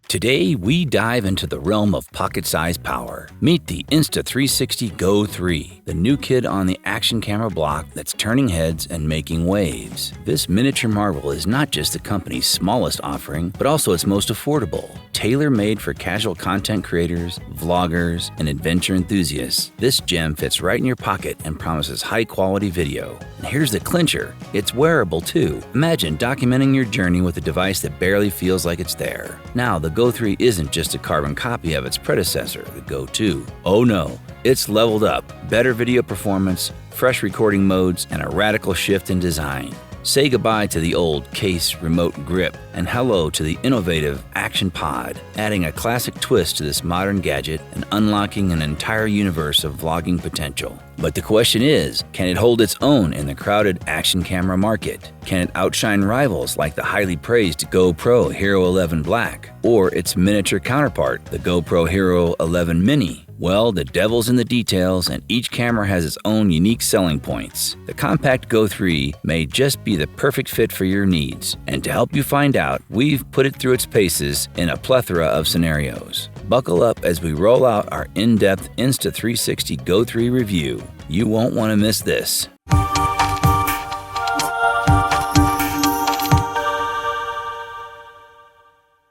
Today, we dive into the realm of pocket-sized power. Meet the Insta360 GO 3, the new kid on the action camera block that's turning heads and making waves. This miniature marvel is not just the company's smallest offering, but also its most affordable. Tailor-made for casual content creators, vloggers, and adventure enthusiasts, this gem fits right in your pocket and promises high-quality video. And here's the clincher, it's wearable too. Imagine documenting your journey with a device that barely feels like it's there. Now, the GO 3 isn't just a carbon copy of its predecessor, the GO 2. Oh no, it's leveled up, better video performance, fresh recording modes, and a radical shift in design. Say goodbye to the old case remote grip and hello to the innovative Action Pod, adding a classic twist to this modern gadget and unlocking an entire universe of vlogging potential. But the question is, can it hold its own in the crowded action camera market? Can it outshine rivals like the highly praised GoPro Hero 11 Black or its miniature counterpart, the GoPro Hero 11 Mini? Well, the devil's in the details, and each camera has its own unique selling points. The compact GO 3 may just be the perfect fit for your needs, and to help you find out, we've put it through its paces in a plethora of scenarios. Buckle up as we roll out our in-depth Insta360 GO 3 review. You won't want to miss this.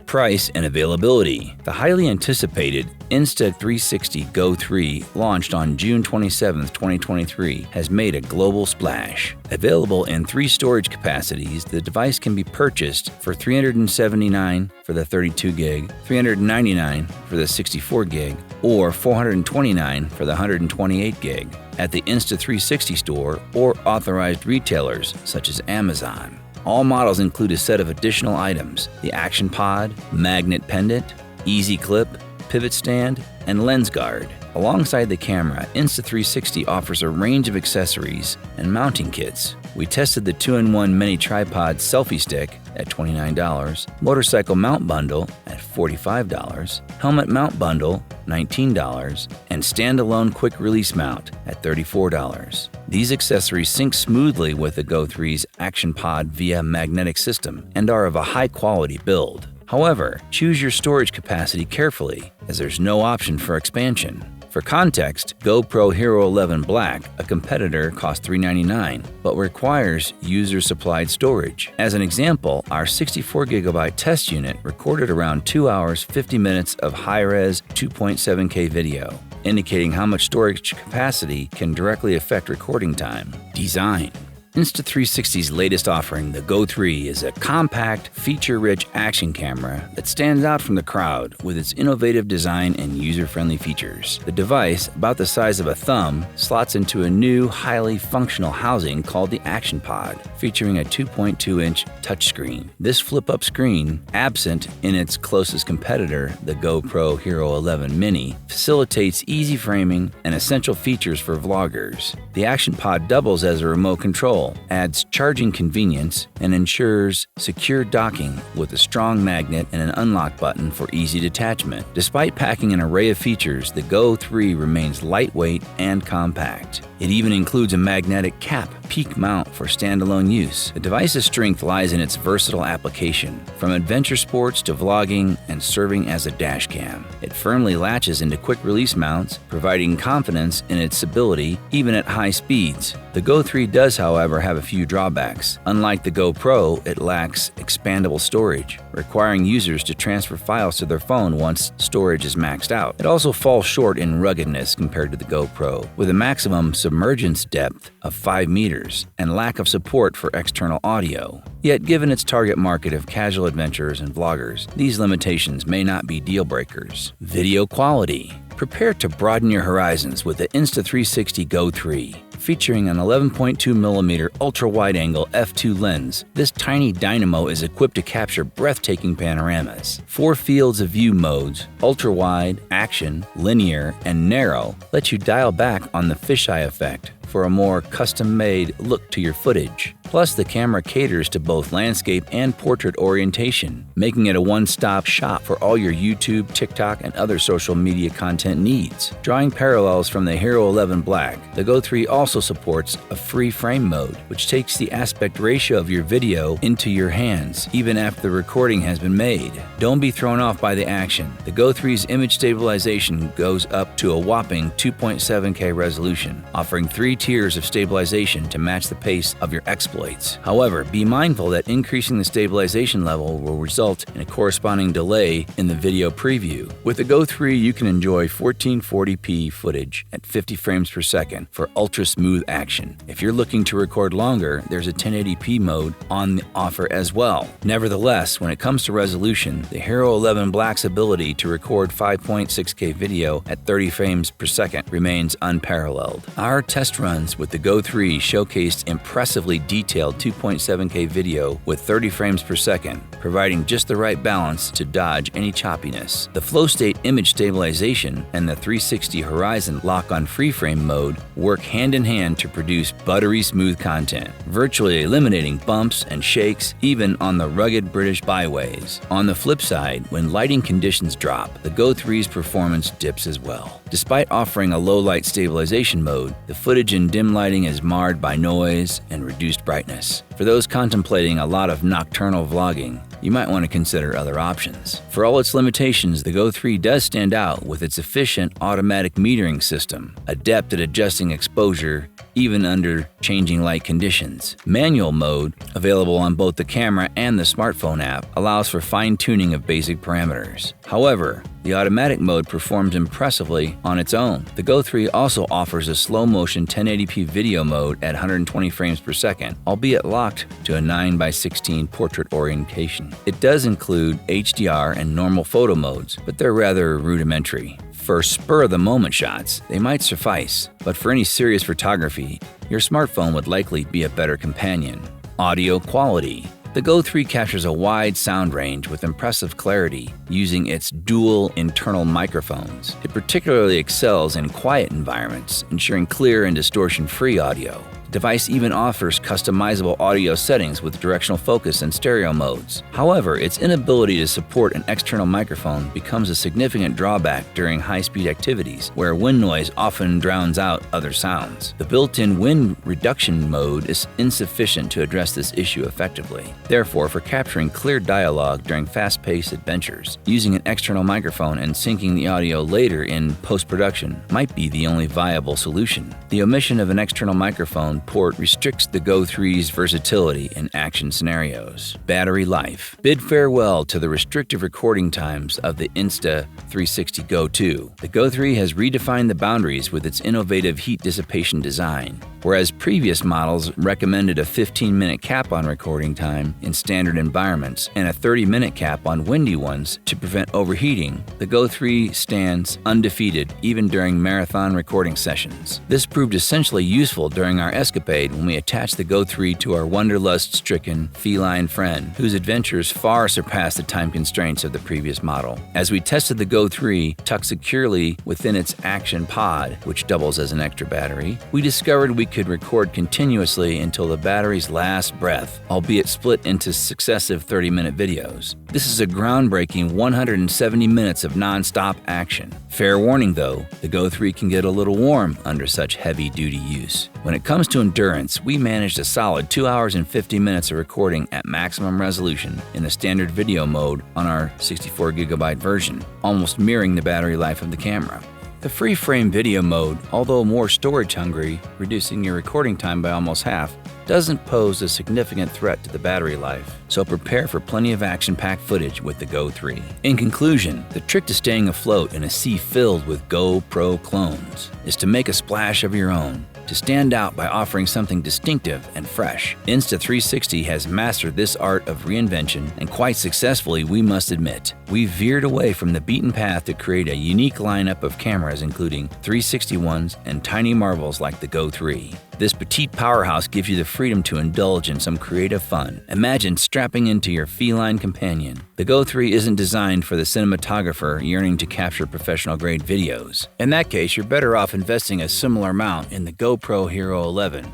Price and availability. The highly anticipated Insta360 GO 3, launched on June 27, 2023, has made a global splash. Available in 3 storage capacities, the device can be purchased for $379 for the 32 gig, $399 for the 64 gig, or $429 for the 128 gig at the Insta360 store or authorized retailers such as Amazon. All models include a set of additional items: the Action Pod, magnet pendant, easy clip, pivot stand, and lens guard. Alongside the camera, Insta360 offers a range of accessories and mounting kits. We tested the 2-in-1 mini tripod selfie stick at $29, motorcycle mount bundle at $45, helmet mount bundle $19, and standalone quick release mount at $34. These accessories sync smoothly with the GO 3's Action Pod via magnetic system and are of a high-quality build. However, choose your storage capacity carefully, as there's no option for expansion. For context, GoPro Hero 11 Black, a competitor, costs $399, but requires user-supplied storage. As an example, our 64GB test unit recorded around 2 hours 50 minutes of high-res 2.7K video, indicating how much storage capacity can directly affect recording time. Design. Insta360's latest offering, the GO 3, is a compact, feature-rich action camera that stands out from the crowd with its innovative design and user-friendly features. The device, about the size of a thumb, slots into a new, highly functional housing called the Action Pod, featuring a 2.2-inch touchscreen. This flip-up screen, absent in its closest competitor, the GoPro Hero 11 Mini, facilitates easy framing and essential features for vloggers. The Action Pod doubles as a remote control, adds charging convenience, and ensures secure docking with a strong magnet and an unlock button for easy detachment. Despite packing an array of features, the GO 3 remains lightweight and compact. It even includes a magnetic cap peak mount for standalone use. The device's strength lies in its versatile application, from adventure sports to vlogging and serving as a dash cam. It firmly latches into quick release mounts, providing confidence in its stability even at high speeds. The GO 3 does, however, have a few drawbacks. Unlike the GoPro, it lacks expandable storage, requiring users to transfer files to their phone once storage is maxed out. It also falls short in ruggedness compared to the GoPro, with a maximum submergence depth of 5 meters and lack of support for external audio. Yet, given its target market of casual adventurers and vloggers, these limitations may not be deal breakers. Video quality. Prepare to broaden your horizons with the Insta360 GO 3. Featuring an 11.2mm ultra-wide-angle f2 lens, this tiny dynamo is equipped to capture breathtaking panoramas. 4 fields of view modes, ultra-wide, action, linear, and narrow, let you dial back on the fisheye effect. for a more custom-made look to your footage. Plus, the camera caters to both landscape and portrait orientation, making it a one-stop shop for all your YouTube, TikTok, and other social media content needs. Drawing parallels from the Hero 11 Black, the Go 3 also supports a free frame mode, which takes the aspect ratio of your video into your hands, even after the recording has been made. Don't be thrown off by the action. The Go 3's image stabilization goes up to a whopping 2.7K resolution, offering 3 tiers of stabilization to match the pace of your exploits. However, be mindful that increasing the stabilization level will result in a corresponding delay in the video preview. With the Go 3, you can enjoy 1440p footage at 50 frames per second for ultra-smooth action. If you're looking to record longer, there's a 1080p mode on offer as well. Nevertheless, when it comes to resolution, the Hero 11 Black's ability to record 5.6K video at 30 frames per second remains unparalleled. Our test runs with the Go 3 showcased impressively detailed 2.7K video with 30 frames per second, providing just the right balance to dodge any choppiness. The flow state image stabilization and the 360 horizon lock-on free-frame mode work hand-in-hand to produce buttery smooth content, virtually eliminating bumps and shakes even on the rugged British byways. On the flip side, when lighting conditions drop, the Go 3's performance dips as well. Despite offering a low-light stabilization mode, the footage in dim lighting is marred by noise and reduced brightness. For those contemplating a lot of nocturnal vlogging, you might want to consider other options. For all its limitations, the Go 3 does stand out with its efficient automatic metering system, adept at adjusting exposure even under changing light conditions. Manual mode, available on both the camera and the smartphone app, allows for fine-tuning of basic parameters. However, the automatic mode performs impressively on its own. The Go 3 also offers a slow-motion 1080p video mode at 120 frames per second, albeit locked to a 9:16 portrait orientation. It does include HDR and normal photo modes, but they're rather rudimentary. For spur-of-the-moment shots, they might suffice, but for any serious photography, your smartphone would likely be a better companion. Audio quality. The Go 3 captures a wide sound range with impressive clarity using its dual internal microphones. It particularly excels in quiet environments, ensuring clear and distortion-free audio. The device even offers customizable audio settings with directional focus and stereo modes. However, its inability to support an external microphone becomes a significant drawback during high-speed activities, where wind noise often drowns out other sounds. The built-in wind reduction mode is insufficient to address this issue effectively. Therefore, for capturing clear dialogue during fast-paced adventures, using an external microphone and syncing the audio later in post-production might be the only viable solution. The omission of an external microphone port restricts the Go 3's versatility in action scenarios. Battery life. Bid farewell to the restrictive recording times of the Insta360 GO 2. The Go 3 has redefined the boundaries with its innovative heat dissipation design. Whereas previous models recommended a 15-minute cap on recording time in standard environments and a 30-minute cap on windy ones to prevent overheating, the Go 3 stands undefeated even during marathon recording sessions. This proved essentially useful during our escapade when we attached the Go 3 to our wanderlust-stricken feline friend, whose adventures far surpassed the time constraints of the previous model. As we tested the Go 3 tucked securely within its action pod, which doubles as an extra battery, we discovered we could record continuously until the battery's last breath, albeit split into successive 30-minute videos. This is a groundbreaking 170 minutes of non-stop action. Fair warning though, the Go 3 can get a little warm under such heavy-duty use. When it comes to endurance, we managed a solid 2 hours and 50 minutes of recording at maximum resolution in the standard video mode on our 64GB version, almost mirroring the battery life of the camera. The free-frame video mode, although more storage-hungry, reducing your recording time by almost half, doesn't pose a significant threat to the battery life, so prepare for plenty of action-packed footage with the Go 3. In conclusion, the trick to staying afloat in a sea filled with GoPro clones is to make a splash of your own, to stand out by offering something distinctive and fresh. Insta360 has mastered this art of reinvention, and quite successfully, we must admit. We've veered away from the beaten path to create a unique lineup of cameras including 360 ones and tiny marvels like the Go 3. This petite powerhouse gives you the freedom to indulge in some creative fun. Imagine strapping into your feline companion. The Go 3 isn't designed for the cinematographer yearning to capture professional-grade videos. In that case, you're better off investing a similar amount in the GoPro Hero 11,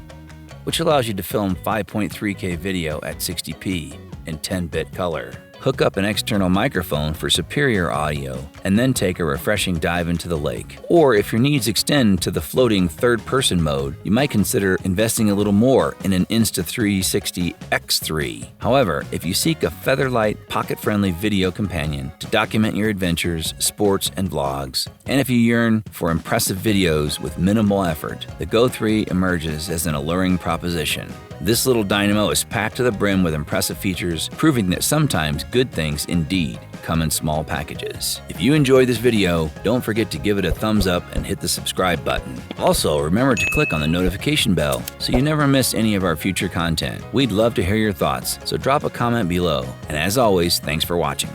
which allows you to film 5.3K video at 60p in 10-bit color. Hook up an external microphone for superior audio, and then take a refreshing dive into the lake. Or if your needs extend to the floating third-person mode, you might consider investing a little more in an Insta360 X3. However, if you seek a featherlight, pocket-friendly video companion to document your adventures, sports, and vlogs, and if you yearn for impressive videos with minimal effort, the Go 3 emerges as an alluring proposition. This little dynamo is packed to the brim with impressive features, proving that sometimes good things indeed come in small packages. If you enjoyed this video, don't forget to give it a thumbs up and hit the subscribe button. Also, remember to click on the notification bell so you never miss any of our future content. We'd love to hear your thoughts, so drop a comment below. And as always, thanks for watching.